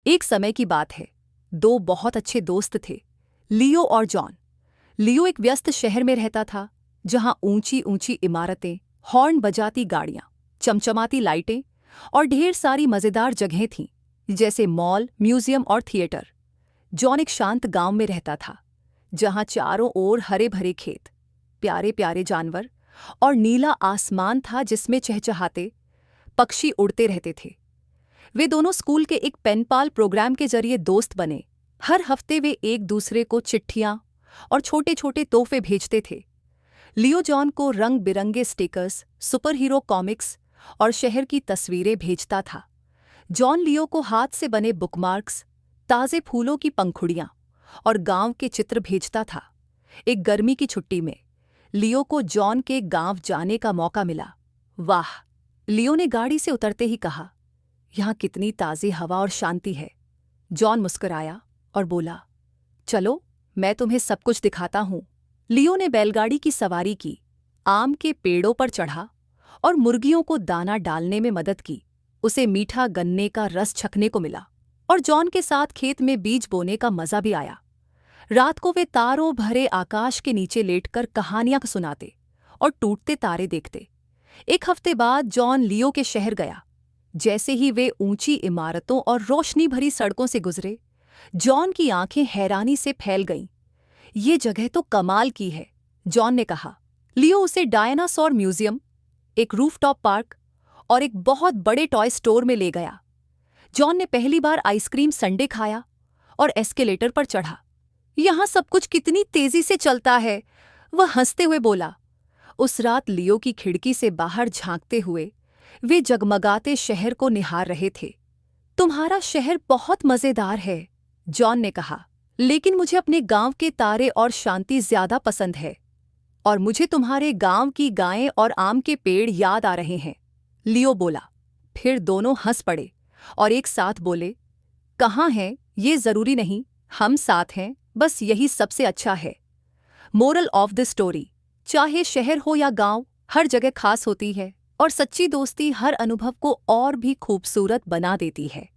एक समय की बात है। दो बहुत अच्छे दोस्त थे, लियो और जॉन। लियो एक व्यस्त शहर में रहता था, जहां ऊंची ऊंची इमारतें, हॉर्न बजाती गाड़ियां, चमचमाती लाइटें और ढेर सारी मजेदार जगहें थीं, जैसे मॉल, म्यूजियम और थिएटर। जॉन एक शांत गांव में रहता था, जहां चारों ओर हरे भरे खेत, प्यारे प्यारे जानवर और नीला आसमान था जिसमें चहचहाते पक्षी उड़ते रहते थे। वे दोनों स्कूल के एक पेन पाल प्रोग्राम के जरिए दोस्त बने। हर हफ्ते वे एक दूसरे को चिट्ठियां और छोटे छोटे तोहफे भेजते थे। लियो जॉन को रंग बिरंगे स्टिकर्स, सुपर हीरो कॉमिक्स और शहर की तस्वीरें भेजता था। जॉन लियो को हाथ से बने बुकमार्क्स, ताजे फूलों की पंखुड़ियां और गांव के चित्र भेजता था। एक गर्मी की छुट्टी में लियो को जॉन के गांव जाने का मौका मिला। वाह! लियो ने गाड़ी से उतरते ही कहा, यहाँ कितनी ताज़ी हवा और शांति है। जॉन मुस्कुराया और बोला, चलो मैं तुम्हें सब कुछ दिखाता हूँ। लियो ने बैलगाड़ी की सवारी की, आम के पेड़ों पर चढ़ा और मुर्गियों को दाना डालने में मदद की। उसे मीठा गन्ने का रस चखने को मिला और जॉन के साथ खेत में बीज बोने का मजा भी आया। रात को वे तारों भरे आकाश के नीचे लेटकर कहानियां सुनाते और टूटते तारे देखते। एक हफ्ते बाद जॉन लियो के शहर गया। जैसे ही वे ऊंची इमारतों और रोशनी भरी सड़कों से गुजरे, जॉन की आंखें हैरानी से फैल गईं। ये जगह तो कमाल की है, जॉन ने कहा। लियो उसे डायनासोर म्यूजियम, एक रूफटॉप पार्क और एक बहुत बड़े टॉय स्टोर में ले गया। जॉन ने पहली बार आइसक्रीम संडे खाया और एस्केलेटर पर चढ़ा। यहाँ सब कुछ कितनी तेजी से चलता है, वह हंसते हुए बोला। उस रात लियो की खिड़की से बाहर झांकते हुए वे जगमगाते शहर को निहार रहे थे। तुम्हारा शहर बहुत मजेदार है, जॉन ने कहा, लेकिन मुझे अपने गांव के तारे और शांति ज्यादा पसंद है। और मुझे तुम्हारे गांव की गायें और आम के पेड़ याद आ रहे हैं, लियो बोला। फिर दोनों हंस पड़े और एक साथ बोले, कहाँ हैं ये जरूरी नहीं, हम साथ हैं, बस यही सबसे अच्छा है। मोरल ऑफ द स्टोरी, चाहे शहर हो या गांव, हर जगह खास होती है और सच्ची दोस्ती हर अनुभव को और भी खूबसूरत बना देती है।